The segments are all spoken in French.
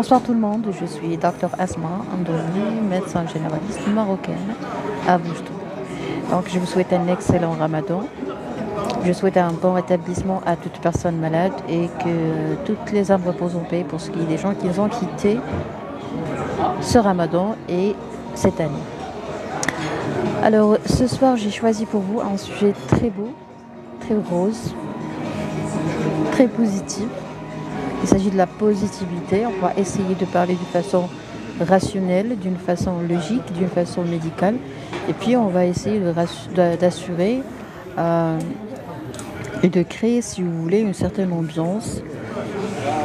Bonsoir tout le monde, je suis Dr Asma Andouni, médecin généraliste marocaine à Boujtou. Donc je vous souhaite un excellent ramadan. Je souhaite un bon rétablissement à toute personne malade et que toutes les âmes reposent en paix pour ce qui est des gens qui ont quitté ce ramadan et cette année. Alors ce soir j'ai choisi pour vous un sujet très beau, très rose, très positif. Il s'agit de la positivité. On va essayer de parler d'une façon rationnelle, d'une façon logique, d'une façon médicale. Et puis on va essayer d'assurer et de créer, si vous voulez, une certaine ambiance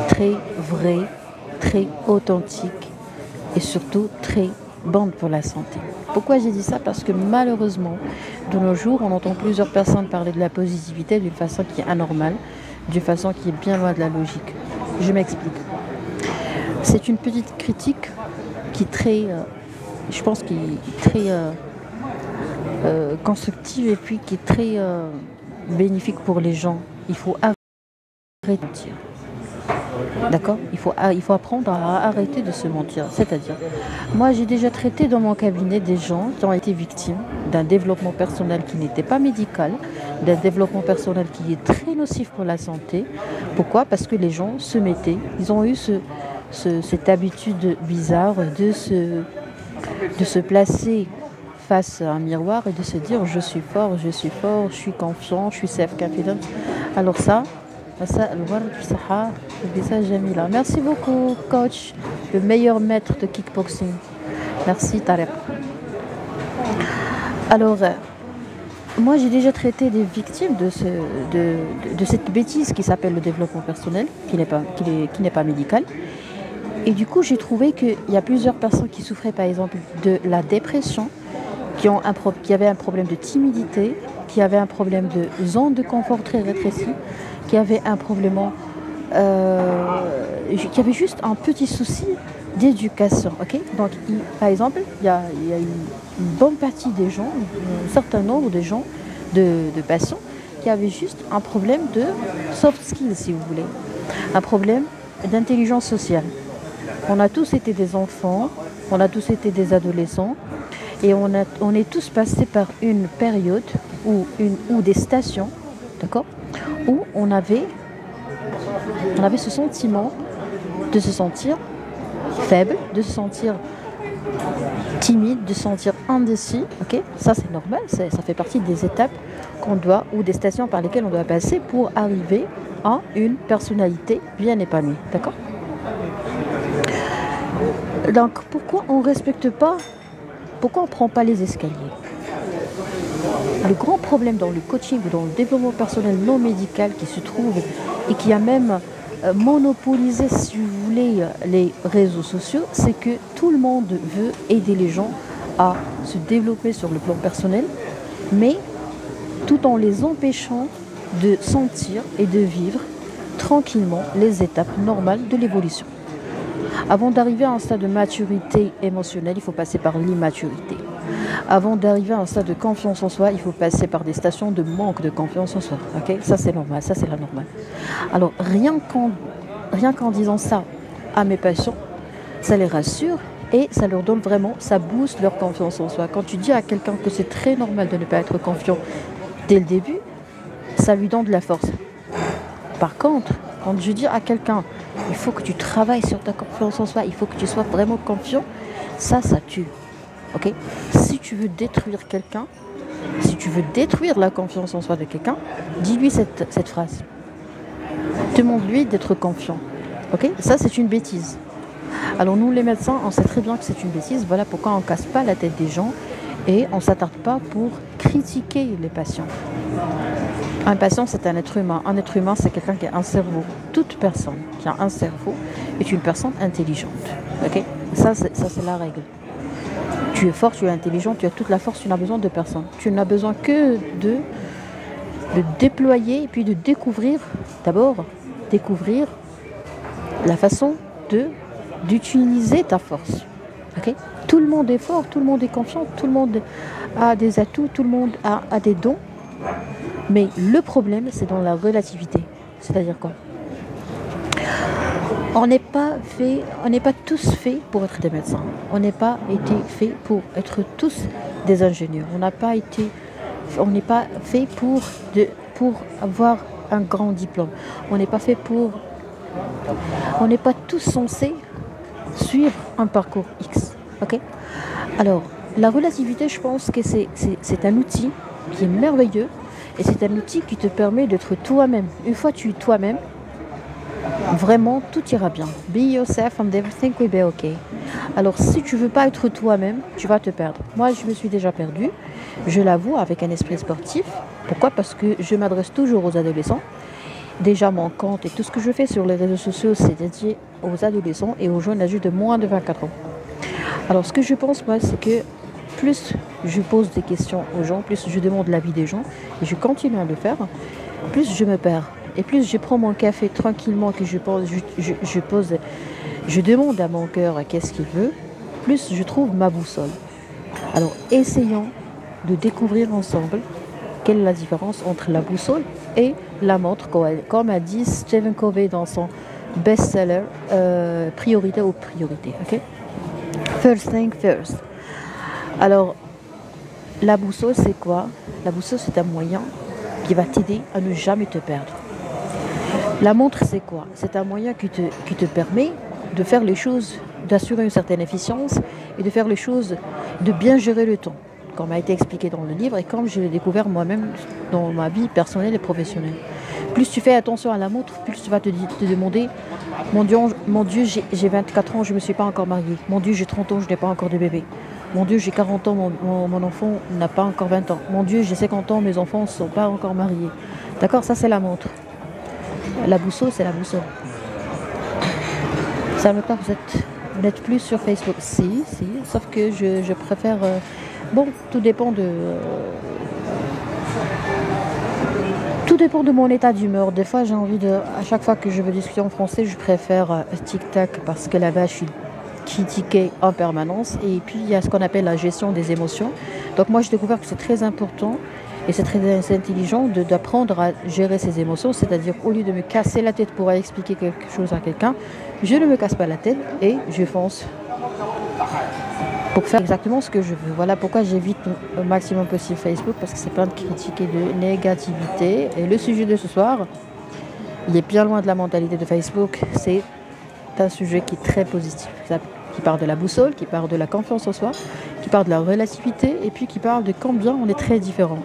très vraie, très authentique et surtout très bonne pour la santé. Pourquoi j'ai dit ça? Parce que malheureusement, de nos jours, on entend plusieurs personnes parler de la positivité d'une façon qui est anormale, d'une façon qui est bien loin de la logique. Je m'explique. C'est une petite critique qui est très, je pense, qui est très constructive et puis qui est très bénéfique pour les gens. Il faut arrêter de mentir. D'accord? Il faut apprendre à arrêter de se mentir. C'est-à-dire, moi j'ai déjà traité dans mon cabinet des gens qui ont été victimes d'un développement personnel qui n'était pas médical, d'un développement personnel qui est très nocif pour la santé. Pourquoi? Parce que les gens se mettaient, ils ont eu cette habitude bizarre de se placer face à un miroir et de se dire je suis fort, je suis confiant, je suis self-confident. Alors ça, merci beaucoup, coach, le meilleur maître de kickboxing. Merci, Tarek. Alors, moi, j'ai déjà traité des victimes de cette bêtise qui s'appelle le développement personnel, qui n'est pas médical. Et du coup, j'ai trouvé qu'il y a plusieurs personnes qui souffraient, par exemple, de la dépression, qui avaient un problème de timidité, qui avaient un problème de zone de confort très rétrécie, qui avait un problème, qui avait juste un petit souci d'éducation. Okay, donc, par exemple, il y a une bonne partie des gens, un certain nombre de gens, de patients, qui avaient juste un problème de soft skills, si vous voulez, un problème d'intelligence sociale. On a tous été des enfants, on a tous été des adolescents, et on est tous passés par une période ou des stations, d'accord, où on avait ce sentiment de se sentir faible, de se sentir timide, de se sentir indécis. Ok, ça c'est normal, ça fait partie des étapes ou des stations par lesquelles on doit passer pour arriver à une personnalité bien épanouie. D'accord? Donc pourquoi on ne prend pas les escaliers? Le grand problème dans le coaching ou dans le développement personnel non médical qui se trouve et qui a même monopolisé, si vous voulez, les réseaux sociaux, c'est que tout le monde veut aider les gens à se développer sur le plan personnel, mais tout en les empêchant de sentir et de vivre tranquillement les étapes normales de l'évolution. Avant d'arriver à un stade de maturité émotionnelle, il faut passer par l'immaturité. Avant d'arriver à un stade de confiance en soi, il faut passer par des stations de manque de confiance en soi. Okay, ça c'est normal, ça c'est la normale. Alors rien qu'en disant ça à mes patients, ça les rassure et ça leur donne vraiment, ça booste leur confiance en soi. Quand tu dis à quelqu'un que c'est très normal de ne pas être confiant dès le début, ça lui donne de la force. Par contre, quand je dis à quelqu'un, il faut que tu travailles sur ta confiance en soi, il faut que tu sois vraiment confiant, ça tue. Okay? Si tu veux détruire quelqu'un, si tu veux détruire la confiance en soi de quelqu'un, dis-lui cette phrase. Demande-lui d'être confiant. Okay? Ça, c'est une bêtise. Alors nous, les médecins, on sait très bien que c'est une bêtise. Voilà pourquoi on ne casse pas la tête des gens et on ne s'attarde pas pour critiquer les patients. Un patient, c'est un être humain. Un être humain, c'est quelqu'un qui a un cerveau. Toute personne qui a un cerveau est une personne intelligente. Okay? Ça, c'est la règle. Tu es fort, tu es intelligent, tu as toute la force, tu n'as besoin de personne. Tu n'as besoin que de déployer et puis de découvrir, d'abord, la façon d'utiliser ta force. Okay? Tout le monde est fort, tout le monde est confiant, tout le monde a des atouts, tout le monde a des dons. Mais le problème, c'est dans la relativité. C'est-à-dire quoi? On n'est pas tous faits pour être des médecins. On n'est pas été faits pour être tous des ingénieurs. On n'est pas fait pour avoir un grand diplôme. On n'est pas fait pour, on n'est pas tous censés suivre un parcours X. Ok? Alors, la relativité, je pense que c'est un outil qui est merveilleux et c'est un outil qui te permet d'être toi-même. Une fois que tu es toi-même, vraiment, tout ira bien. Be yourself and everything will be okay. Alors, si tu veux pas être toi-même, tu vas te perdre. Moi, je me suis déjà perdue, je l'avoue, avec un esprit sportif. Pourquoi? Parce que je m'adresse toujours aux adolescents. Déjà, mon compte et tout ce que je fais sur les réseaux sociaux, c'est dédié aux adolescents et aux jeunes âgés de moins de 24 ans. Alors, ce que je pense, moi, c'est que plus je pose des questions aux gens, plus je demande l'avis des gens, et je continue à le faire, plus je me perds. Et plus je prends mon café tranquillement, que je demande à mon cœur qu'est-ce qu'il veut, plus je trouve ma boussole. Alors, essayons de découvrir ensemble quelle est la différence entre la boussole et la montre, comme a dit Stephen Covey dans son best-seller Priorité aux priorités. Okay? First thing first. Alors, la boussole, c'est quoi? La boussole, c'est un moyen qui va t'aider à ne jamais te perdre. La montre, c'est quoi? C'est un moyen qui te permet de faire les choses, d'assurer une certaine efficience et de faire les choses, de bien gérer le temps, comme a été expliqué dans le livre et comme je l'ai découvert moi-même dans ma vie personnelle et professionnelle. Plus tu fais attention à la montre, plus tu vas te demander, mon Dieu, j'ai 24 ans, je ne me suis pas encore mariée. Mon Dieu, j'ai 30 ans, je n'ai pas encore de bébé. Mon Dieu, j'ai 40 ans, mon enfant n'a pas encore 20 ans. Mon Dieu, j'ai 50 ans, mes enfants ne sont pas encore mariés. D'accord, ça c'est la montre. La boussole, c'est la boussole. Ça me parle, vous n'êtes plus sur Facebook. Si, sauf que je préfère... bon, tout dépend de mon état d'humeur. Des fois, j'ai envie de... À chaque fois que je veux discuter en français, je préfère TikTok parce que là-bas, je suis critiquée en permanence. Et puis, il y a ce qu'on appelle la gestion des émotions. Donc, moi, j'ai découvert que c'est très important et c'est très intelligent d'apprendre à gérer ses émotions. C'est-à-dire, au lieu de me casser la tête pour aller expliquer quelque chose à quelqu'un, je ne me casse pas la tête et je fonce pour faire exactement ce que je veux. Voilà pourquoi j'évite au maximum possible Facebook, parce que c'est plein de critiques et de négativité. Et le sujet de ce soir, il est bien loin de la mentalité de Facebook. C'est un sujet qui est très positif, qui parle de la boussole, qui parle de la confiance en soi, qui parle de la relativité et puis qui parle de combien on est très différents.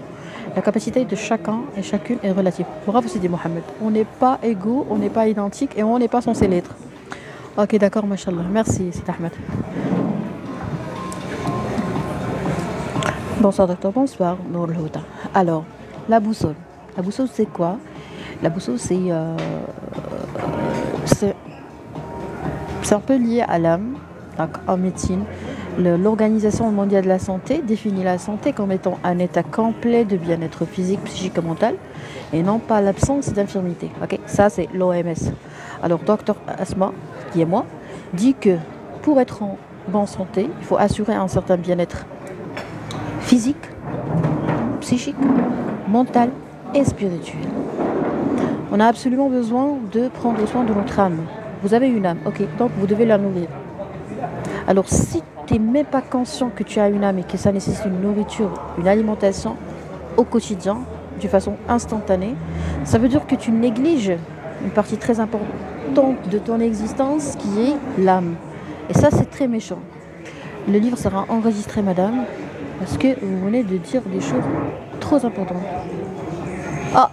La capacité de chacun et chacune est relative. Bravo Sidi Mohamed. On n'est pas égaux, on n'est pas identiques et on n'est pas censé l'être. Ok, d'accord, mashallah. Merci Sidi Ahmed. Bonsoir docteur, bonsoir Nour Houda. Alors, la boussole. La boussole c'est quoi? La boussole c'est un peu lié à l'âme. Donc, en médecine, l'Organisation mondiale de la santé définit la santé comme étant un état complet de bien-être physique, psychique et mental, et non pas l'absence d'infirmité. Okay? Ça c'est l'OMS. Alors docteur Asma, qui est moi, dit que pour être en bonne santé, il faut assurer un certain bien-être physique, psychique, mental et spirituel. On a absolument besoin de prendre soin de notre âme. Vous avez une âme, ok, donc vous devez la nourrir. Alors si tu n'es même pas conscient que tu as une âme et que ça nécessite une nourriture, une alimentation au quotidien, de façon instantanée, ça veut dire que tu négliges une partie très importante de ton existence qui est l'âme. Et ça c'est très méchant. Le livre sera enregistré, madame, parce que vous venez de dire des choses trop importantes. Ah,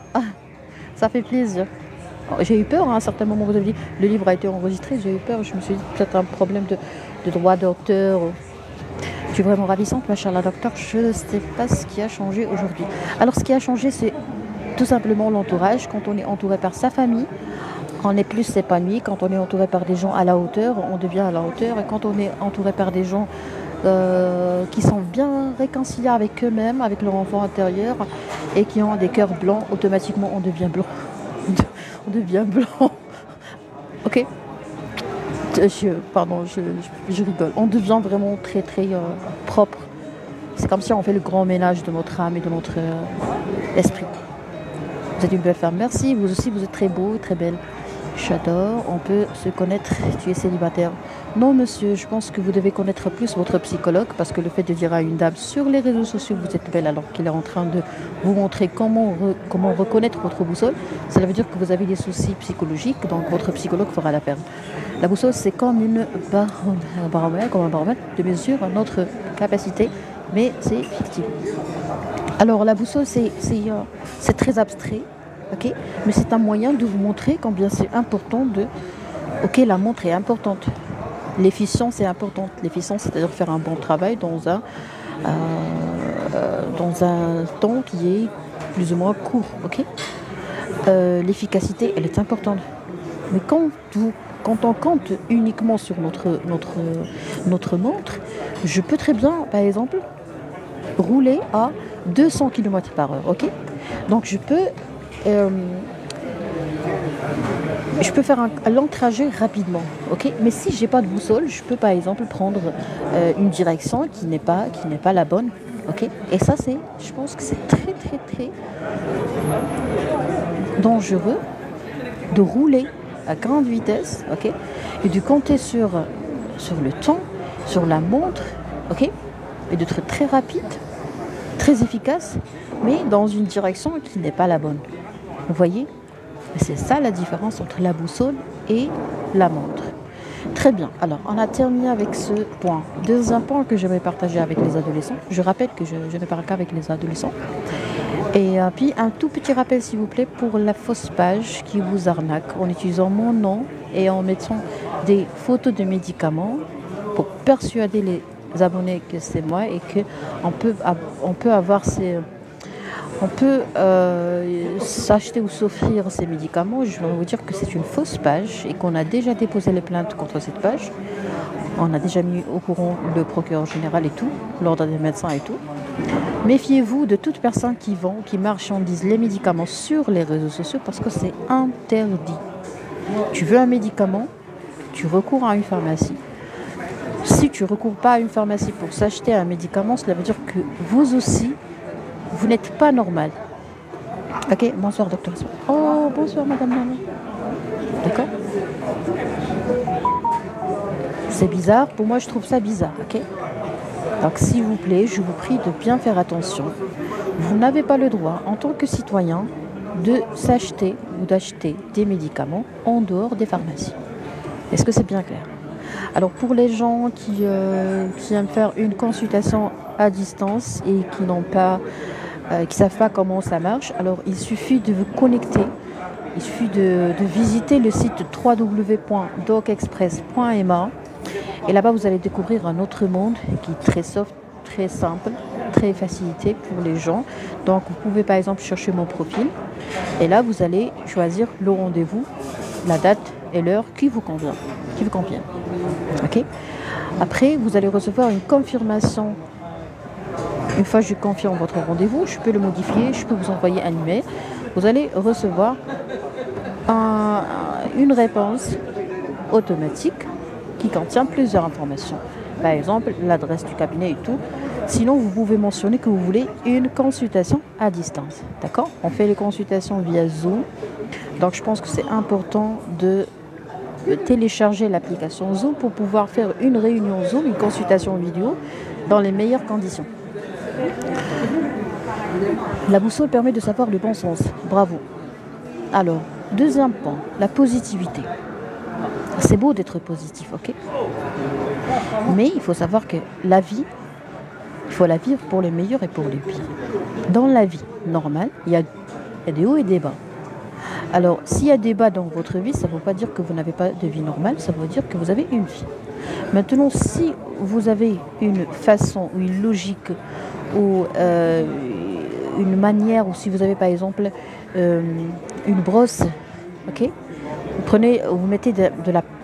ça fait plaisir. J'ai eu peur à un certain moment, vous avez dit, le livre a été enregistré, j'ai eu peur, je me suis dit peut-être un problème de droit d'auteur. Je suis vraiment ravissante, machallah docteur, je ne sais pas ce qui a changé aujourd'hui. Alors ce qui a changé, c'est tout simplement l'entourage. Quand on est entouré par sa famille, on est plus épanoui. Quand on est entouré par des gens à la hauteur, on devient à la hauteur. Et quand on est entouré par des gens qui sont bien réconciliés avec eux-mêmes, avec leur enfant intérieur, et qui ont des cœurs blancs, automatiquement on devient blanc. On devient blanc. Ok. Pardon, je rigole. On devient vraiment très très propre. C'est comme si on fait le grand ménage de notre âme et de notre esprit. Vous êtes une belle femme. Merci. Vous aussi, vous êtes très beau, très belle. J'adore, on peut se connaître, tu es célibataire. Non, monsieur, je pense que vous devez connaître plus votre psychologue parce que le fait de dire à une dame sur les réseaux sociaux que vous êtes belle alors qu'il est en train de vous montrer comment reconnaître votre boussole, cela veut dire que vous avez des soucis psychologiques, donc votre psychologue fera l'affaire. La boussole, c'est comme un baromètre de mesure notre capacité, mais c'est fictif. Alors, la boussole, c'est très abstrait, ok, mais c'est un moyen de vous montrer combien c'est important de. Ok, la montre est importante. L'efficience est importante. L'efficience, c'est-à-dire faire un bon travail dans un temps qui est plus ou moins court. Ok. L'efficacité, elle est importante. Mais quand on compte uniquement sur notre montre, je peux très bien, par exemple, rouler à 200 km/h. Ok. Donc euh, je peux faire un long trajet rapidement, ok. Mais si j'ai pas de boussole, je peux par exemple prendre une direction qui n'est pas la bonne, ok. Et ça, je pense que c'est très très très dangereux de rouler à grande vitesse, ok, et de compter sur le temps, sur la montre, ok, et d'être très rapide, très efficace, mais dans une direction qui n'est pas la bonne. Vous voyez? C'est ça la différence entre la boussole et la montre. Très bien, alors on a terminé avec ce point. Deuxième point que j'aimerais partager avec les adolescents. Je rappelle que je ne parle qu'avec les adolescents. Et puis un tout petit rappel s'il vous plaît pour la fausse page qui vous arnaque en utilisant mon nom et en mettant des photos de médicaments pour persuader les abonnés que c'est moi et qu'on peut avoir ces... On peut s'acheter ou s'offrir ces médicaments. Je vais vous dire que c'est une fausse page et qu'on a déjà déposé les plaintes contre cette page. On a déjà mis au courant le procureur général et tout, l'ordre des médecins et tout. Méfiez-vous de toute personne qui marchandise les médicaments sur les réseaux sociaux parce que c'est interdit. Tu veux un médicament, tu recours à une pharmacie. Si tu ne recours pas à une pharmacie pour s'acheter un médicament, cela veut dire que vous aussi, vous n'êtes pas normal. Ok, bonsoir docteur. Oh, bonsoir madame Maman. D'accord. C'est bizarre, pour moi je trouve ça bizarre, ok. Donc s'il vous plaît, je vous prie de bien faire attention. Vous n'avez pas le droit, en tant que citoyen, de s'acheter ou d'acheter des médicaments en dehors des pharmacies. Est-ce que c'est bien clair? Alors pour les gens qui aiment faire une consultation à distance et qui n'ont pas qui ne savent pas comment ça marche, alors il suffit de vous connecter, il suffit de visiter le site www.docexpress.ma et là-bas vous allez découvrir un autre monde qui est très soft, très simple, très facilité pour les gens. Donc vous pouvez par exemple chercher mon profil et là vous allez choisir le rendez-vous, la date et l'heure qui vous convient. Ok. Après vous allez recevoir une confirmation. Une fois que je confirme votre rendez-vous, je peux le modifier, je peux vous envoyer un email. Vous allez recevoir une réponse automatique qui contient plusieurs informations. Par exemple, l'adresse du cabinet et tout. Sinon, vous pouvez mentionner que vous voulez une consultation à distance. D'accord? On fait les consultations via Zoom. Donc, je pense que c'est important de télécharger l'application Zoom pour pouvoir faire une réunion Zoom, une consultation vidéo dans les meilleures conditions. La boussole permet de savoir le bon sens. Bravo. Alors, deuxième point, la positivité. C'est beau d'être positif, ok? Mais il faut savoir que la vie, il faut la vivre pour les meilleurs et pour les pires. Dans la vie normale, il y a des hauts et des bas. Alors, s'il y a des bas dans votre vie, ça ne veut pas dire que vous n'avez pas de vie normale, ça veut dire que vous avez une vie. Maintenant, si vous avez une façon ou une logique ou une manière, ou si vous avez par exemple une brosse, ok, vous mettez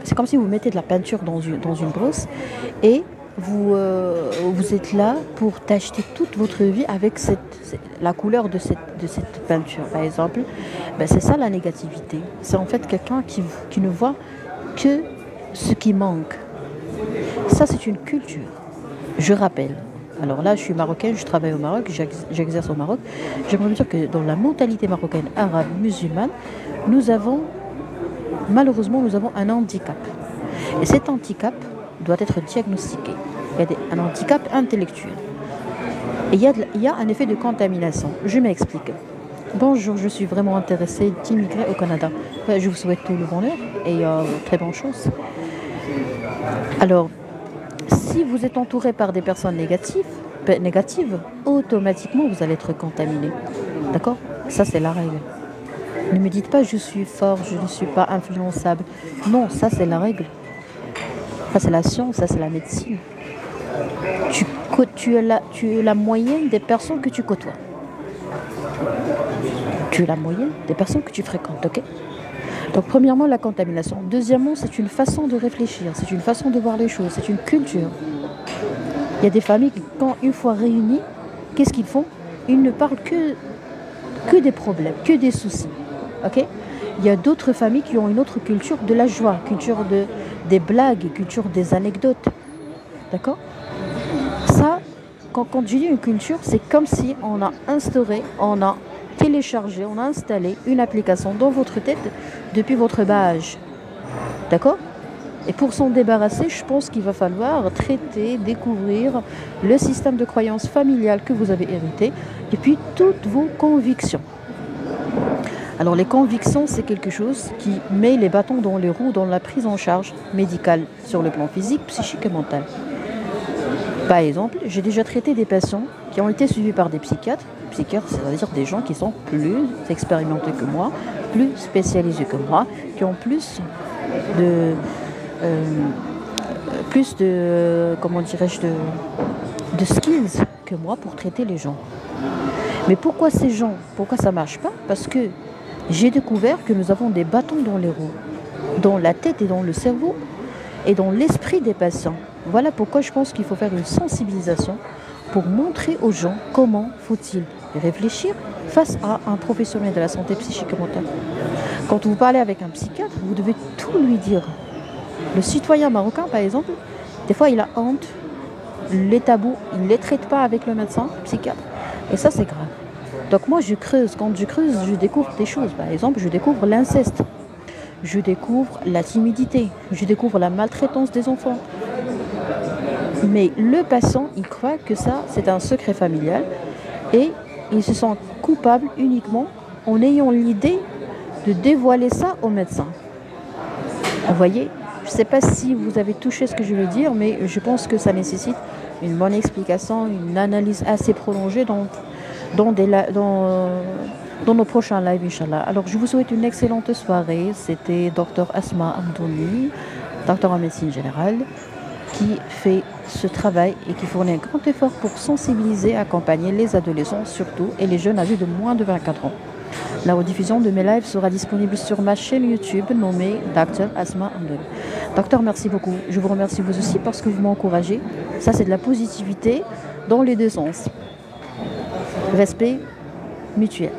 c'est comme si vous mettez de la peinture dans une brosse et vous êtes là pour t'acheter toute votre vie avec la couleur de cette peinture, par exemple. Ben, c'est ça la négativité. C'est en fait quelqu'un qui ne voit que ce qui manque. Ça, c'est une culture. Je rappelle. Alors là, je suis marocaine, je travaille au Maroc, j'exerce au Maroc. J'aimerais dire que dans la mentalité marocaine, arabe, musulmane, nous avons malheureusement, nous avons un handicap. Et cet handicap doit être diagnostiqué. Il y a un handicap intellectuel. Et il y a un effet de contamination. Je m'explique. Bonjour, je suis vraiment intéressée d'immigrer au Canada. Je vous souhaite tout le bonheur et très bonne chance. Alors, si vous êtes entouré par des personnes négatives, automatiquement vous allez être contaminé. D'accord? Ça, c'est la règle. Ne me dites pas je suis fort, je ne suis pas influençable. Non, ça, c'est la règle. Ça, c'est la science, ça, c'est la médecine. Tu es la moyenne des personnes que tu côtoies. Tu es la moyenne des personnes que tu fréquentes, ok? Donc, premièrement, la contamination. Deuxièmement, c'est une façon de réfléchir, c'est une façon de voir les choses, c'est une culture. Il y a des familles qui, quand une fois réunies, qu'est-ce qu'ils font? Ils ne parlent que des problèmes, que des soucis, ok? Il y a d'autres familles qui ont une autre culture de la joie, culture des blagues, culture des anecdotes, d'accord? Ça, quand je dis une culture, c'est comme si on a instauré, on a téléchargé, on a installé une application dans votre tête depuis votre bas âge. D'accord? Et pour s'en débarrasser, je pense qu'il va falloir traiter, découvrir le système de croyance familiale que vous avez hérité et puis toutes vos convictions. Alors les convictions, c'est quelque chose qui met les bâtons dans les roues dans la prise en charge médicale sur le plan physique, psychique et mental. Par exemple, j'ai déjà traité des patients qui ont été suivis par des psychiatres. Psychiatres, c'est-à-dire des gens qui sont plus expérimentés que moi, plus spécialisés que moi, qui ont plus de comment dirais-je, de skills que moi pour traiter les gens. Mais pourquoi ça marche pas? Parce que j'ai découvert que nous avons des bâtons dans les roues, dans la tête et dans le cerveau et dans l'esprit des patients. Voilà pourquoi je pense qu'il faut faire une sensibilisation pour montrer aux gens comment faut-il réfléchir face à un professionnel de la santé psychique et mentale. Quand vous parlez avec un psychiatre, vous devez tout lui dire. Le citoyen marocain, par exemple, des fois il a honte, les tabous, il ne les traite pas avec le médecin, le psychiatre. Et ça, c'est grave. Donc moi, je creuse. Quand je creuse, je découvre des choses. Par exemple, je découvre l'inceste. Je découvre la timidité. Je découvre la maltraitance des enfants. Mais le patient, il croit que ça, c'est un secret familial. Et il se sent coupable uniquement en ayant l'idée de dévoiler ça au médecin. Vous voyez, je ne sais pas si vous avez touché ce que je veux dire, mais je pense que ça nécessite une bonne explication, une analyse assez prolongée dans nos prochains lives, Inch'Allah. Alors, je vous souhaite une excellente soirée. C'était Dr Asma Amdouni, docteur en médecine générale, qui fait ce travail et qui fournit un grand effort pour sensibiliser et accompagner les adolescents surtout et les jeunes âgés de moins de 24 ans. La rediffusion de mes lives sera disponible sur ma chaîne YouTube nommée Dr Asma Amdouni. Docteur, merci beaucoup. Je vous remercie vous aussi parce que vous m'encouragez. Ça, c'est de la positivité dans les deux sens. Respect mutuel.